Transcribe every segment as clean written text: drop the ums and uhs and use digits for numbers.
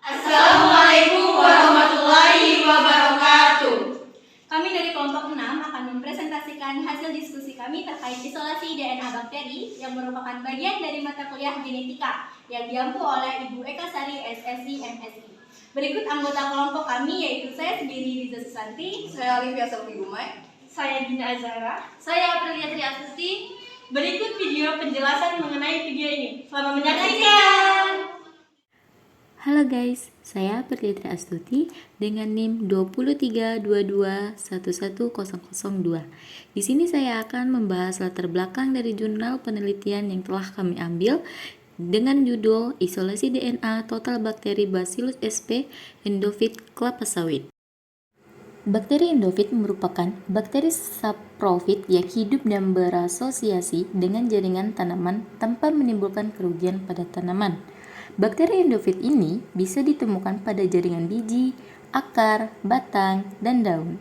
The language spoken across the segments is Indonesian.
Assalamualaikum warahmatullahi wabarakatuh. Kami dari kelompok 6 akan mempresentasikan hasil diskusi kami terkait isolasi DNA bakteri yang merupakan bagian dari mata kuliah genetika yang diampu oleh Ibu Eka Sari, SSI, MSI. Berikut anggota kelompok kami yaitu saya sendiri Riza Susanti, Saya Olivia Selvi Gumai, saya Gina Azhara, saya Aprilia Triastuti. Berikut video penjelasan mengenai video ini. Selamat menyaksikan. Halo guys, saya Aprilia Triastuti dengan NIM 2322111002. Di sini saya akan membahas latar belakang dari jurnal penelitian yang telah kami ambil dengan judul Isolasi DNA Total Bakteri Bacillus sp. Endophyte kelapa sawit. Bakteri endofit merupakan bakteri saprofit yang hidup dan berasosiasi dengan jaringan tanaman tanpa menimbulkan kerugian pada tanaman. Bakteri endofit ini bisa ditemukan pada jaringan biji, akar, batang, dan daun.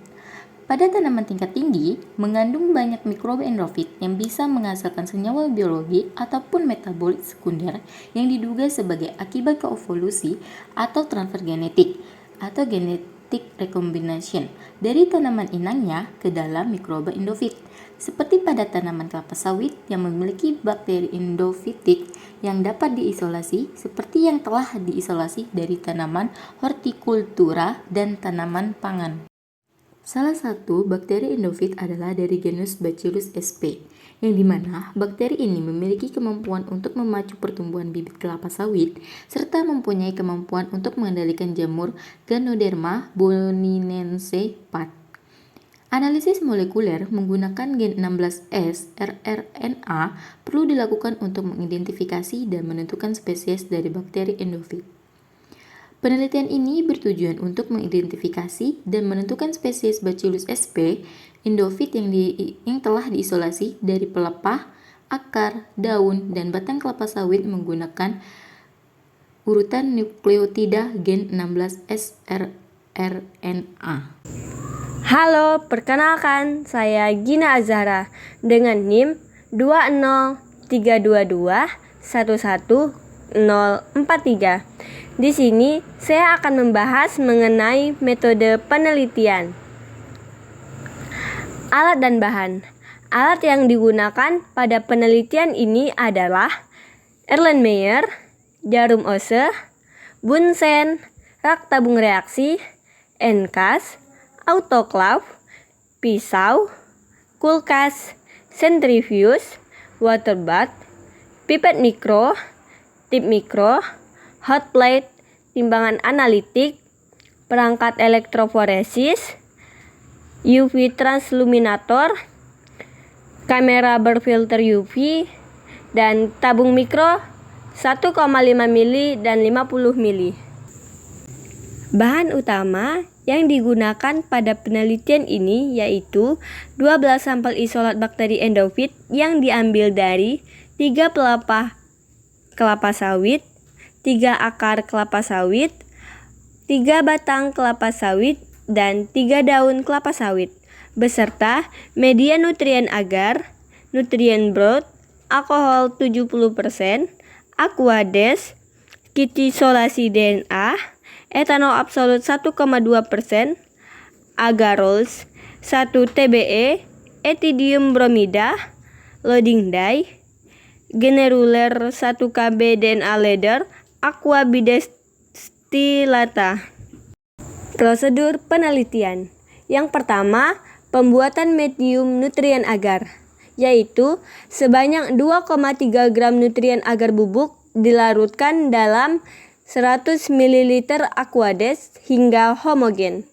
Pada tanaman tingkat tinggi, mengandung banyak mikroba endofit yang bisa menghasilkan senyawa biologi ataupun metabolit sekunder yang diduga sebagai akibat koevolusi atau transfer genetik atau genetic recombination dari tanaman inangnya ke dalam mikroba endofit. Seperti pada tanaman kelapa sawit yang memiliki bakteri endofitik yang dapat diisolasi seperti yang telah diisolasi dari tanaman hortikultura dan tanaman pangan. Salah satu bakteri endofit adalah dari genus Bacillus sp, yang dimana bakteri ini memiliki kemampuan untuk memacu pertumbuhan bibit kelapa sawit serta mempunyai kemampuan untuk mengendalikan jamur Ganoderma boninense Part. Analisis molekuler menggunakan gen 16S rRNA perlu dilakukan untuk mengidentifikasi dan menentukan spesies dari bakteri endofit. Penelitian ini bertujuan untuk mengidentifikasi dan menentukan spesies Bacillus sp. Endofit yang telah diisolasi dari pelepah, akar, daun, dan batang kelapa sawit menggunakan urutan nukleotida gen 16S rRNA. Halo, perkenalkan saya Gina Azhara dengan NIM 20322111043. Di sini saya akan membahas mengenai metode penelitian. Alat dan bahan. Alat yang digunakan pada penelitian ini adalah Erlenmeyer, jarum Ose, Bunsen, rak tabung reaksi, Enkas, autoclave, pisau, kulkas, centrifuge, water bath, pipet mikro, tip mikro, hot plate, timbangan analitik, perangkat elektroforesis, UV transluminator, kamera berfilter UV, dan tabung mikro 1,5 mili dan 50 mili. Bahan utama yang digunakan pada penelitian ini yaitu 12 sampel isolat bakteri endofit yang diambil dari 3 pelepah kelapa sawit, 3 akar kelapa sawit, 3 batang kelapa sawit, dan 3 daun kelapa sawit, beserta media nutrien agar, nutrien broth, alkohol 70%, aquades, kit isolasi DNA, etanol absolut 1,2%, agarols, 1 TBE, ethidium bromida, loading dye, generuler 1 KB DNA leather, aqua bidestilata. Prosedur penelitian. Yang pertama, pembuatan medium nutrien agar, yaitu sebanyak 2,3 gram nutrien agar bubuk dilarutkan dalam 100 ml aquades hingga homogen.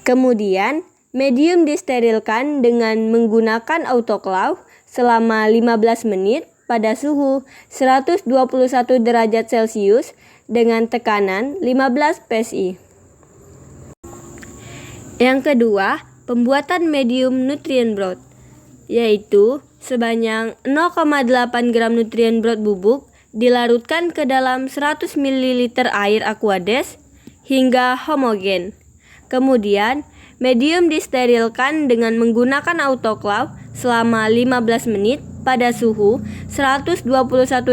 Kemudian, medium disterilkan dengan menggunakan autoclave selama 15 menit pada suhu 121 derajat Celcius dengan tekanan 15 psi. Yang kedua, pembuatan medium nutrien broth, yaitu sebanyak 0,8 gram nutrien broth bubuk dilarutkan ke dalam 100 ml air aquades hingga homogen. Kemudian, medium disterilkan dengan menggunakan autoclave selama 15 menit pada suhu 121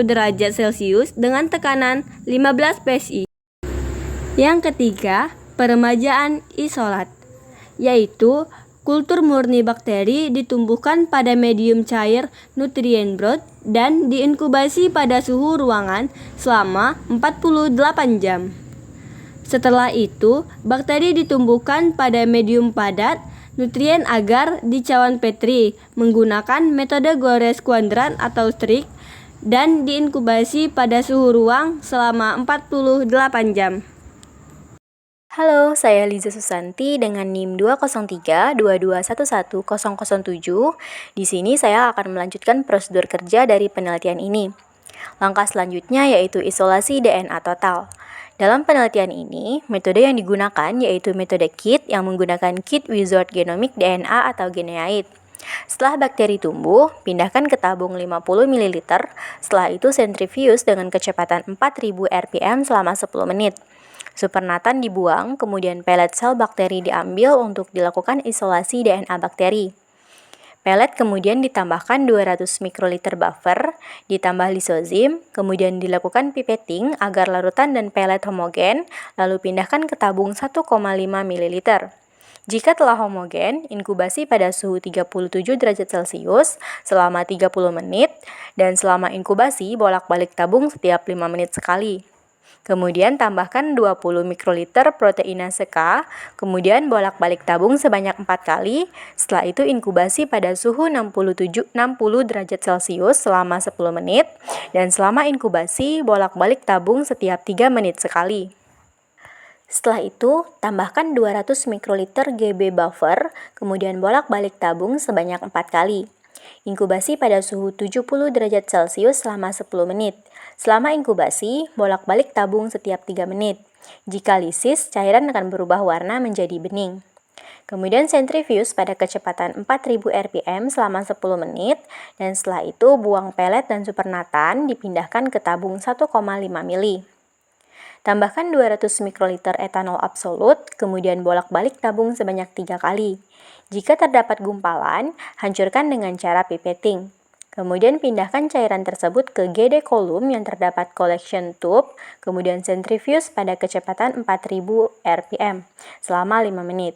derajat Celcius dengan tekanan 15 psi. Yang ketiga, peremajaan isolat, yaitu kultur murni bakteri ditumbuhkan pada medium cair nutrien broth dan diinkubasi pada suhu ruangan selama 48 jam. Setelah itu, bakteri ditumbuhkan pada medium padat nutrien agar di cawan Petri menggunakan metode gores kuadran atau strik dan diinkubasi pada suhu ruang selama 48 jam. Halo, saya Liza Susanti dengan NIM 20322111007. Di sini saya akan melanjutkan prosedur kerja dari penelitian ini. Langkah selanjutnya yaitu isolasi DNA total. Dalam penelitian ini, metode yang digunakan yaitu metode KIT yang menggunakan KIT Wizard Genomic DNA atau Geneaid. Setelah bakteri tumbuh, pindahkan ke tabung 50 ml. Setelah itu sentrifuge dengan kecepatan 4000 rpm selama 10 menit. Supernatan dibuang, kemudian pelet sel bakteri diambil untuk dilakukan isolasi DNA bakteri. Pelet kemudian ditambahkan 200 mikroliter buffer, ditambah lisozim, kemudian dilakukan pipetting agar larutan dan pelet homogen, lalu pindahkan ke tabung 1,5 ml. Jika telah homogen, inkubasi pada suhu 37 derajat Celcius selama 30 menit, dan selama inkubasi bolak-balik tabung setiap 5 menit sekali. Kemudian tambahkan 20 mikroliter proteinase K, kemudian bolak-balik tabung sebanyak 4 kali. Setelah itu inkubasi pada suhu 60 derajat Celcius selama 10 menit, dan selama inkubasi bolak-balik tabung setiap 3 menit sekali. Setelah itu, tambahkan 200 mikroliter GB buffer, kemudian bolak-balik tabung sebanyak 4 kali. Inkubasi pada suhu 70 derajat Celcius selama 10 menit. Selama inkubasi, bolak-balik tabung setiap 3 menit. Jika lisis, cairan akan berubah warna menjadi bening. Kemudian sentrifuge pada kecepatan 4000 rpm selama 10 menit, dan setelah itu buang pelet dan supernatan dipindahkan ke tabung 1,5 ml. Tambahkan 200 mikroliter etanol absolut, kemudian bolak-balik tabung sebanyak 3 kali. Jika terdapat gumpalan, hancurkan dengan cara pipetting. Kemudian pindahkan cairan tersebut ke GD kolom yang terdapat collection tube, kemudian sentrifuge pada kecepatan 4000 rpm selama 5 menit.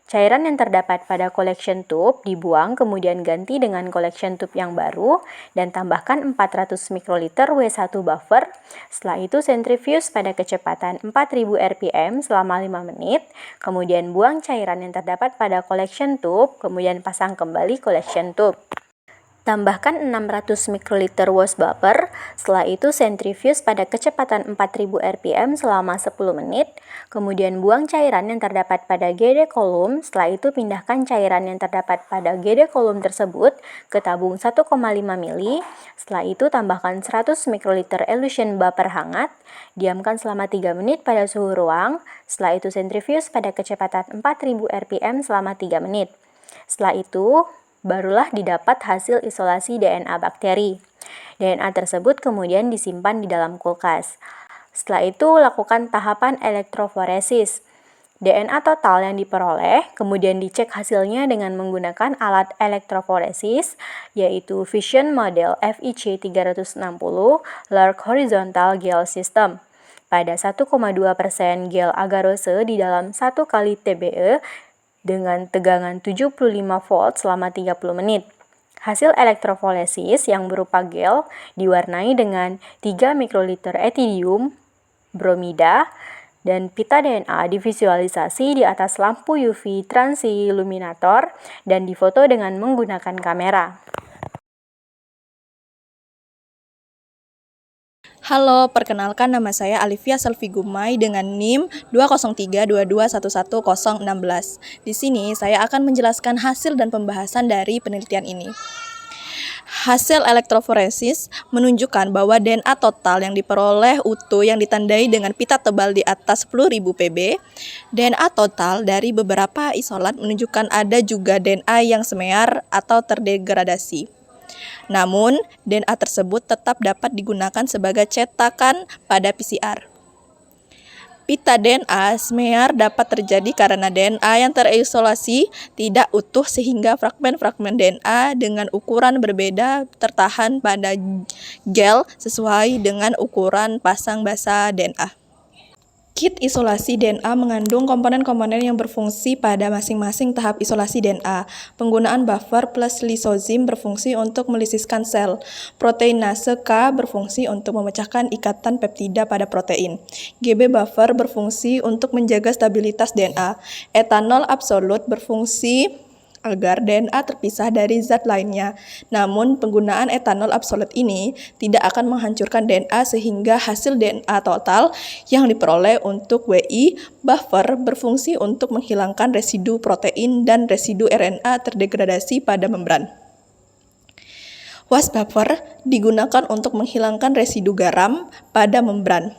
Cairan yang terdapat pada collection tube dibuang, kemudian ganti dengan collection tube yang baru, dan tambahkan 400 mikroliter W1 buffer. Setelah itu sentrifuge pada kecepatan 4000 rpm selama 5 menit, kemudian buang cairan yang terdapat pada collection tube, kemudian pasang kembali collection tube. Tambahkan 600 mikroliter wash buffer, setelah itu sentrifuge pada kecepatan 4000 rpm selama 10 menit, kemudian buang cairan yang terdapat pada GD kolom, setelah itu pindahkan cairan yang terdapat pada GD kolom tersebut ke tabung 1,5 ml, setelah itu tambahkan 100 mikroliter elution buffer hangat, diamkan selama 3 menit pada suhu ruang, setelah itu sentrifuge pada kecepatan 4000 rpm selama 3 menit. Setelah itu, barulah didapat hasil isolasi DNA bakteri. DNA tersebut kemudian disimpan di dalam kulkas. Setelah itu, lakukan tahapan elektroforesis. DNA total yang diperoleh kemudian dicek hasilnya dengan menggunakan alat elektroforesis, yaitu Fission Model FIC 360 Large Horizontal Gel System. Pada 1,2% gel agarose di dalam 1 kali TBE dengan tegangan 75 volt selama 30 menit. Hasil elektroforesis yang berupa gel diwarnai dengan 3 mikroliter etidium bromida dan pita DNA divisualisasi di atas lampu UV transiluminator dan difoto dengan menggunakan kamera. Halo, perkenalkan nama saya Alivia Selvi Gumai dengan NIM 20322111016. Di sini saya akan menjelaskan hasil dan pembahasan dari penelitian ini. Hasil elektroforesis menunjukkan bahwa DNA total yang diperoleh utuh yang ditandai dengan pita tebal di atas 10.000 ppb. DNA total dari beberapa isolat menunjukkan ada juga DNA yang semear atau terdegradasi. Namun, DNA tersebut tetap dapat digunakan sebagai cetakan pada PCR. Pita DNA semear dapat terjadi karena DNA yang terisolasi tidak utuh sehingga fragmen-fragmen DNA dengan ukuran berbeda tertahan pada gel sesuai dengan ukuran pasang basa DNA. Kit isolasi DNA mengandung komponen-komponen yang berfungsi pada masing-masing tahap isolasi DNA. Penggunaan buffer plus lisozim berfungsi untuk melisiskan sel. Proteinase K berfungsi untuk memecahkan ikatan peptida pada protein. GB buffer berfungsi untuk menjaga stabilitas DNA. Etanol absolut berfungsi agar DNA terpisah dari zat lainnya. Namun, penggunaan etanol absolut ini tidak akan menghancurkan DNA sehingga hasil DNA total yang diperoleh untuk WI buffer berfungsi untuk menghilangkan residu protein dan residu RNA terdegradasi pada membran. Was buffer digunakan untuk menghilangkan residu garam pada membran.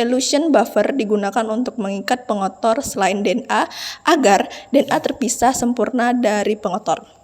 Elution buffer digunakan untuk mengikat pengotor selain DNA agar DNA terpisah sempurna dari pengotor.